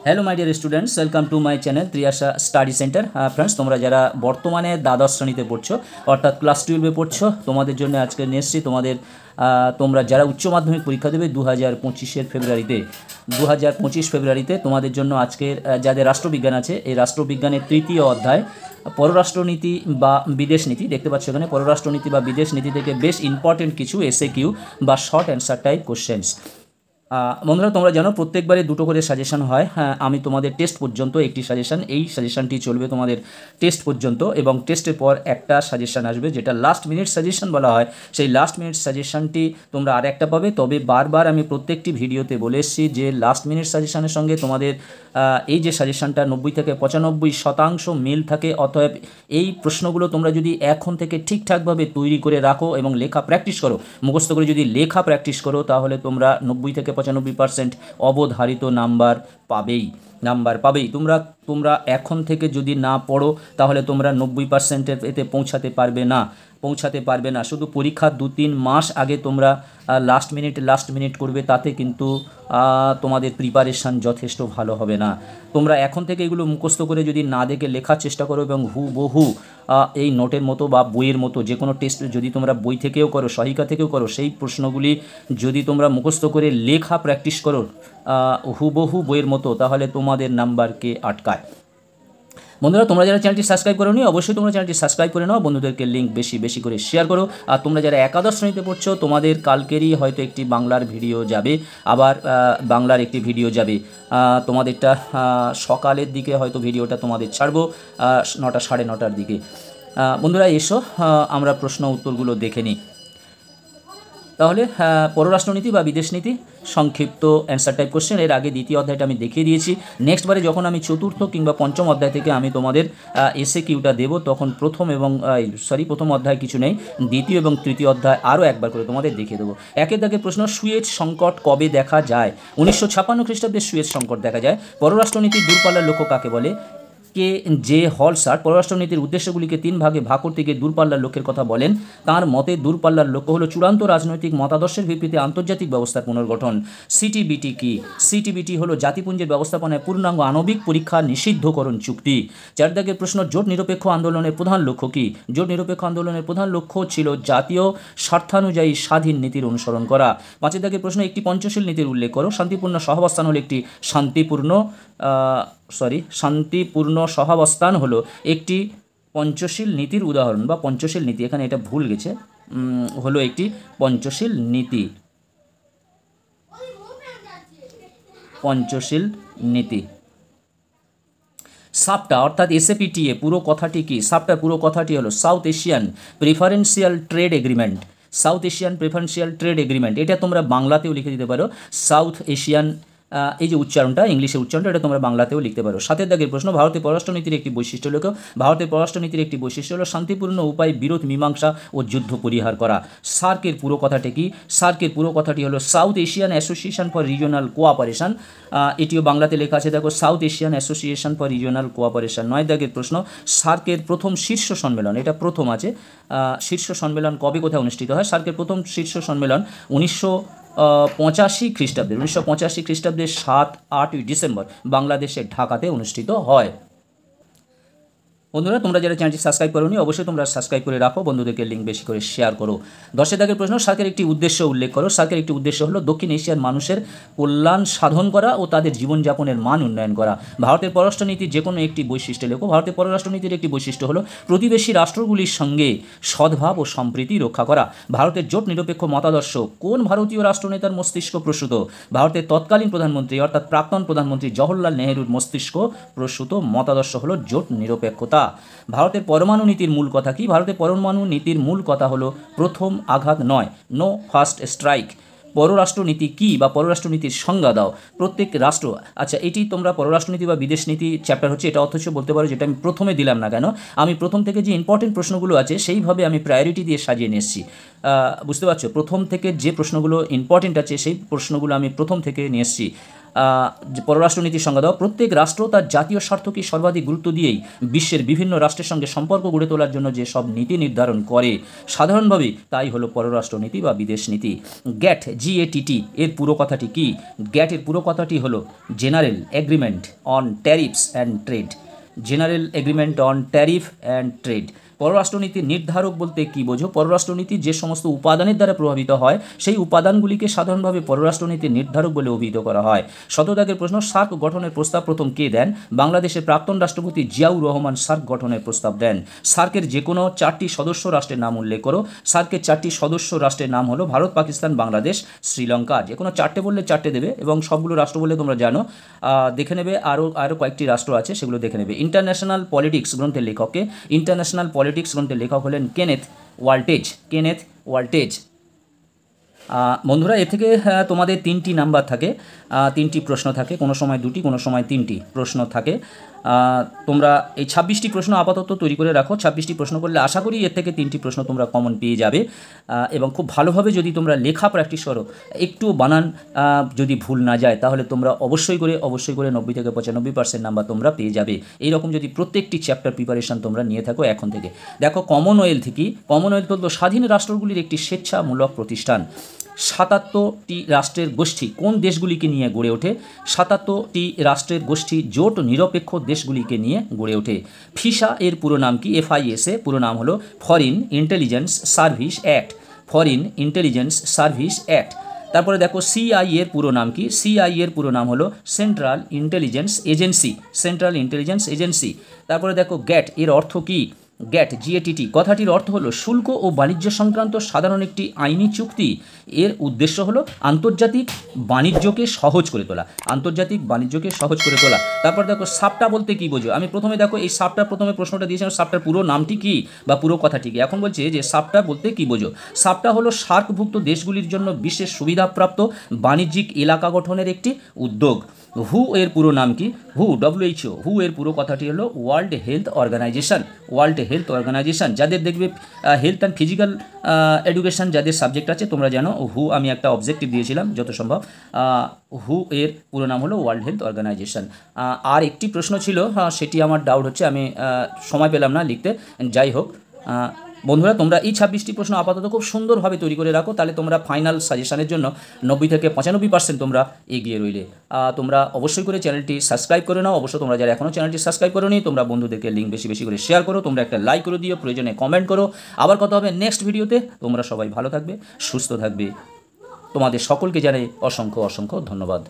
Hello my dear students, welcome to my channel Triyasha study centre. Friends, তোমরা যারা বর্তমানে দ্বাদশ শ্রেণীতে পড়ছো অর্থাৎ ক্লাস 12-এ পড়ছো, তোমাদের জন্য আজকে নিয়ে এসেছি তোমরা যারা উচ্চ মাধ্যমিক পরীক্ষা দেবে 2025 ফেব্রুয়ারিতে 2025 ফেব্রুয়ারিতে তোমাদের জন্য আজকের যাদের রাষ্ট্রবিজ্ঞান আছে এই রাষ্ট্রবিজ্ঞানের তৃতীয় অধ্যায় পররাষ্ট্রনীতি বা বিদেশ নীতি দেখতে পাচ্ছ। এখানে পররাষ্ট্রনীতি বা বিদেশ নীতি থেকে বেশ ইম্পর্টেন্ট কিছু এসএকিউ বা শর্ট অ্যান্সার টাইপ কোশ্চেন্স। বন্ধুরা, তোমরা জানো প্রত্যেকবারে দুটো করে সাজেশন হয়। আমি তোমাদের টেস্ট পর্যন্ত একটি সাজেশন, এই সাজেশনটি চলবে তোমাদের টেস্ট পর্যন্ত, এবং টেস্টের পর একটা সাজেশন আসবে যেটা লাস্ট মিনিট সাজেশন বলা হয়। সেই লাস্ট মিনিট সাজেশনটি তোমরা আর একটা পাবে। তবে বারবার আমি প্রত্যেকটি ভিডিওতে বলে এসেছি যে লাস্ট মিনিট সাজেশনের সঙ্গে তোমাদের এই যে সাজেশনটা 90 থেকে 95% মিল থাকে। অতএব এই প্রশ্নগুলো তোমরা যদি এখন থেকে ঠিকঠাকভাবে তৈরি করে রাখো এবং লেখা প্র্যাকটিস করো, মুখস্থ করে যদি লেখা প্র্যাকটিস করো, তাহলে তোমরা 90 থেকে 95% অবধারিত নাম্বার পাবেই। তোমরা এখন থেকে যদি না পড়ো তাহলে তোমরা 90%-এর এতে পৌঁছাতে পারবে না। শুধু পরীক্ষার 2-3 মাস আগে তোমরা লাস্ট মিনিট করবে, তাতে কিন্তু তোমাদের প্রিপারেশান যথেষ্ট ভালো হবে না। তোমরা এখন থেকে এগুলো মুখস্থ করে যদি না দেখে লেখার চেষ্টা করো এবং হুবহু এই নোটের মতো বা বইয়ের মতো যে কোনো টেস্ট যদি তোমরা বই থেকেও করো, সহায়িকা থেকেও করো, সেই প্রশ্নগুলি যদি তোমরা মুখস্থ করে লেখা প্র্যাকটিস করো হুবহু বইয়ের মতো, তাহলে তোমাদের নাম্বারকে আটকায়। বন্ধুরা, তোমরা যারা চ্যানেলটি সাবস্ক্রাইব করোনি অবশ্যই তোমরা চ্যানেলটি সাবস্ক্রাইব করে নাও, বন্ধুদেরকে লিঙ্ক বেশি করে শেয়ার করো। আর তোমরা যারা একাদশ শ্রেণীতে পড়ছো তোমাদের কালকেরই হয়তো একটি বাংলার ভিডিও যাবে, আবার বাংলার একটি ভিডিও যাবে তোমাদেরটা সকালের দিকে হয়তো ভিডিওটা তোমাদের ছাড়বো 9টা সাড়ে 9টার দিকে। বন্ধুরা এসো আমরা প্রশ্ন উত্তরগুলো দেখে নিই। তাহলে পররাষ্ট্রনীতি বা বিদেশ নীতি সংক্ষিপ্ত অ্যান্সার টাইপ কোশ্চেন। এর আগে দ্বিতীয় অধ্যায়টা আমি দেখিয়ে দিয়েছি। নেক্সটবারে যখন আমি চতুর্থ কিংবা পঞ্চম অধ্যায় থেকে আমি তোমাদের এসএকিউটা দেবো, তখন প্রথম অধ্যায় কিছু নেই, দ্বিতীয় এবং তৃতীয় অধ্যায় আরও একবার করে তোমাদের দেখিয়ে দেবো। একের দাগে প্রশ্ন, সুয়েজ সংকট কবে দেখা যায়? 1956 খ্রিস্টাব্দে সুয়েজ সংকট দেখা যায়। পররাষ্ট্রনীতির দূরপাল্লার লক্ষ্য কাকে বলে? কে জে হলসার পররাষ্ট্রনীতির উদ্দেশ্যগুলিকে 3 ভাগে ভাগ করতে গিয়ে দূরপাল্লার লক্ষ্যের কথা বলেন। তার মতে দূরপাল্লার লক্ষ্য হলো চূড়ান্ত রাজনৈতিক মতাদর্শের ভিত্তিতে আন্তর্জাতিক ব্যবস্থার পুনর্গঠন। সিটিবিটি কি? সিটিবিটি হলো জাতিপুঞ্জের ব্যবস্থাপনায় পূর্ণাঙ্গ আণবিক পরীক্ষা নিষিদ্ধকরণ চুক্তি। 4 দাগের প্রশ্ন, জোট নিরপেক্ষ আন্দোলনের প্রধান লক্ষ্য কি? জোট নিরপেক্ষ আন্দোলনের প্রধান লক্ষ্য ছিল জাতীয় স্বার্থানুযায়ী স্বাধীন নীতির অনুসরণ করা। 5 দাগের প্রশ্ন, একটি পঞ্চশীল নীতির উল্লেখ করো। শান্তিপূর্ণ সহাবস্থান হলো একটি শান্তিপূর্ণ সহাবস্থান হলো একটি পঞ্চশীল নীতির উদাহরণ বা পঞ্চশীল নীতি। এখানে এটা ভুল গেছে, হলো একটি পঞ্চশীল নীতি। সাপটা অর্থাৎ এসএপিটিএ পুরো কথাটি কি? সাপটার পুরো কথাটি হলো south Asian preferential trade agreement. এটা তোমরা বাংলাতেও লিখে দিতে পারো। সাউথ এশিয়ান, এই যে উচ্চারণটা, ইংলিশের উচ্চারণটা, এটা তোমরা বাংলাতেও লিখতে পারো। 7 দাগের প্রশ্ন, ভারতের পররাষ্ট্রনীতির একটি বৈশিষ্ট্য হলো শান্তিপূর্ণ উপায়ে বিরোধ মীমাংসা ও যুদ্ধ পরিহার করা। সার্কের পুরো কথাটি কি? সার্কের পুরো কথাটি হলো south Asian association for regional cooperation. এটিও বাংলাতে লেখা আছে, দেখো, south Asian association for regional cooperation. 9 দাগের প্রশ্ন, সার্কের প্রথম শীর্ষ সম্মেলন, এটা প্রথম আছে, শীর্ষ সম্মেলন কবে কোথায় অনুষ্ঠিত হয়? সার্কের প্রথম শীর্ষ সম্মেলন 1985 খ্রিস্টাব্দে 7-8 ডিসেম্বর বাংলাদেশের ঢাকাতে অনুষ্ঠিত হয়। বন্ধুরা, তোমরা যারা চ্যানেলটি সাবস্ক্রাইব করোনি অবশ্যই তোমরা সাবস্ক্রাইব করে রাখো, বন্ধুদেরকে লিঙ্ক বেশি করে শেয়ার করো। 10 দাগের প্রশ্ন, সার্কের একটি উদ্দেশ্য উল্লেখ করো। সার্কের একটি উদ্দেশ্য হলো দক্ষিণ এশিয়ার মানুষের কল্যাণ সাধন করা ও তাদের জীবনযাপনের মান উন্নয়ন করা। ভারতের পররাষ্ট্রনীতির যে কোনো একটি বৈশিষ্ট্য লেখো। ভারতের পররাষ্ট্রনীতির একটি বৈশিষ্ট্য হলো প্রতিবেশী রাষ্ট্রগুলির সঙ্গে সদ্ভাব ও সম্প্রীতি রক্ষা করা। ভারতের জোট নিরপেক্ষ মতাদর্শ কোন ভারতীয় রাষ্ট্রনেতার মস্তিষ্ক প্রসূত? ভারতের তৎকালীন প্রধানমন্ত্রী অর্থাৎ প্রাক্তন প্রধানমন্ত্রী জওহরলাল নেহরুর মস্তিষ্ক প্রসূত মতাদর্শ হলো জোট নিরপেক্ষতা। ভারতের পরমাণু নীতির মূল কথা কি? ভারতের পরমাণু নীতির মূল কথা হলো প্রথম আঘাত নয়, নো ফার্স্ট স্ট্রাইক। পররাষ্ট্রনীতি কি বা পররাষ্ট্রনীতির সংজ্ঞা দাও। প্রত্যেক রাষ্ট্র, আচ্ছা, এটি তোমরা পররাষ্ট্রনীতি বা বিদেশ নীতি চ্যাপ্টার হচ্ছে, এটা অথচ বলতে পারো যেটা আমি প্রথমে দিলাম না কেন। আমি প্রথম থেকে যে ইম্পর্টেন্ট প্রশ্নগুলো আছে সেইভাবে আমি প্রায়োরিটি দিয়ে সাজিয়ে নিয়ে এসেছি। বুঝতে পারছো, প্রথম থেকে যে প্রশ্নগুলো ইম্পর্টেন্ট আছে সেই প্রশ্নগুলো আমি প্রথম থেকে নিয়ে এসেছি। যে পররাষ্ট্রনীতির সংজ্ঞা দাও। প্রত্যেক রাষ্ট্র তার জাতীয় স্বার্থকে সর্বাধিক গুরুত্ব দিয়েই বিশ্বের বিভিন্ন রাষ্ট্রের সঙ্গে সম্পর্ক গড়ে তোলার জন্য যে সব নীতি নির্ধারণ করে সাধারণভাবে তাই হলো পররাষ্ট্রনীতি বা বিদেশ নীতি। গ্যাট GATT এর পুরো কথাটি কি? গ্যাটের পুরো কথাটি হলো general agreement on tariffs and trade. General agreement on tariff and trade. পররাষ্ট্রনীতির নির্ধারক বলতে কী বোঝো? পররাষ্ট্রনীতি যে সমস্ত উপাদানের দ্বারা প্রভাবিত হয় সেই উপাদানগুলিকে সাধারণভাবে পররাষ্ট্রনীতির নির্ধারক বলে অভিহিত করা হয়। ১৭ দাগের প্রশ্ন, সার্ক গঠনের প্রস্তাব প্রথম কে দেন? বাংলাদেশের প্রাক্তন রাষ্ট্রপতি জিয়াউর রহমান সার্ক গঠনের প্রস্তাব দেন। সার্কের যে কোনো 4টি সদস্য রাষ্ট্রের নাম উল্লেখ করো। সার্কের 4টি সদস্য রাষ্ট্রের নাম হলো ভারত, পাকিস্তান, বাংলাদেশ, শ্রীলঙ্কা। যে কোনো 4টে বললে 4টে দেবে এবং সবগুলো রাষ্ট্র বললে তোমরা জানো, দেখে নেবে। আরও কয়েকটি রাষ্ট্র আছে, সেগুলো দেখে নেবে। ইন্টারন্যাশনাল পলিটিক্স গ্রন্থের লেখককে? ইন্টারন্যাশনাল পলিটিক্স গ্রন্থের লেখক হলেন কেনেথ ওয়াল্টেজ। কেনেথ ওয়াল্টেজ। বন্ধুরা, এর থেকে তোমাদের 3টি নাম্বার থাকে, 3টি প্রশ্ন থাকে, কোনো সময় 2টি, কোনো সময় 3টি প্রশ্ন থাকে। তোমরা এই 26টি প্রশ্ন আপাতত তৈরি করে রাখো। 26টি প্রশ্ন করলে আশা করি এর থেকে 3টি প্রশ্ন তোমরা কমন পেয়ে যাবে। এবং খুব ভালোভাবে যদি তোমরা লেখা প্র্যাকটিস করো, একটু বানান যদি ভুল না যায়, তাহলে তোমরা অবশ্যই করে 90 থেকে 95% নাম্বার তোমরা পেয়ে যাবে। এইরকম যদি প্রত্যেকটি চ্যাপ্টার প্রিপারেশান তোমরা নিয়ে থাকো এখন থেকে। দেখো, কমনওয়েলথ কি? কমনওয়েলথ হল স্বাধীন রাষ্ট্রগুলির একটি স্বেচ্ছামূলক প্রতিষ্ঠান। 77টি রাষ্ট্রের গোষ্ঠী কোন দেশগুলিকে নিয়ে গড়ে ওঠে? 77টি রাষ্ট্রের গোষ্ঠী জোট নিরপেক্ষ দেশগুলিকে নিয়ে গড়ে ওঠে। ফিসা এর পুরো নাম কি? FIS এর পুরো নাম হলো foreign intelligence service act. Foreign intelligence service act. তারপরে দেখো, CI এর পুরো নাম কি? CI এর পুরো নাম হলো central intelligence agency. Central intelligence agency. তারপরে দেখো, গ্যাট এর অর্থ কি? গ্যাট GATT কথাটির অর্থ হলো শুল্ক ও বাণিজ্য সংক্রান্ত সাধারণ একটি আইনি চুক্তি। এর উদ্দেশ্য হলো আন্তর্জাতিক বাণিজ্যকে সহজ করে তোলা। আন্তর্জাতিক বাণিজ্যকে সহজ করে তোলা। তারপর দেখো, সাপটা বলতে কী বোঝো? আমি প্রথমে দেখো এই সাপটা প্রথমে প্রশ্নটা দিয়েছিলাম, সাপটার পুরো নামটি কি বা পুরো কথাটি কি। এখন বলছে যে সাপটা বলতে কী বোঝো? সাপটা হলো সার্কভুক্ত দেশগুলির জন্য বিশেষ সুবিধাপ্রাপ্ত বাণিজ্যিক এলাকা গঠনের একটি উদ্যোগ। হু এর পুরো নাম কি? WHO। হু এর পুরো কথাটি হলো world health organization. World health organization. যাদের দেখবে হেলথ অ্যান্ড ফিজিক্যাল এডুকেশন যাদের সাবজেক্ট আছে, তোমরা জানো হু আমি একটা অবজেক্টিভ দিয়েছিলাম যত সম্ভব। হু এর পুরো নাম হলো ওয়ার্ল্ড হেলথ অর্গানাইজেশন। আর একটি প্রশ্ন ছিল, সেটি আমার ডাউট হচ্ছে, আমি সময় পেলাম না লিখতে। যাই হোক বন্ধুরা, তোমরা এই 26টি প্রশ্ন আপাতত খুব সুন্দরভাবে তৈরি করে রাখো, তাহলে তোমরা ফাইনাল সাজেশনের জন্য 90 থেকে 95% তোমরা এগিয়ে রইলে। তোমরা অবশ্যই করে চ্যানেলটি সাবস্ক্রাইব করে নাও। অবশ্যই তোমরা যারা এখনও চ্যানেলটি সাবস্ক্রাইব করোনি, তোমরা বন্ধুদেরকে লিঙ্ক বেশি বেশি করে শেয়ার করো, তোমরা একটা লাইক করে দিও, প্রয়োজনে কমেন্ট করো। আবার কথা হবে নেক্সট ভিডিওতে। তোমরা সবাই ভালো থাকবে, সুস্থ থাকবে। তোমাদের সকলকে জানাই অসংখ্য অসংখ্য ধন্যবাদ।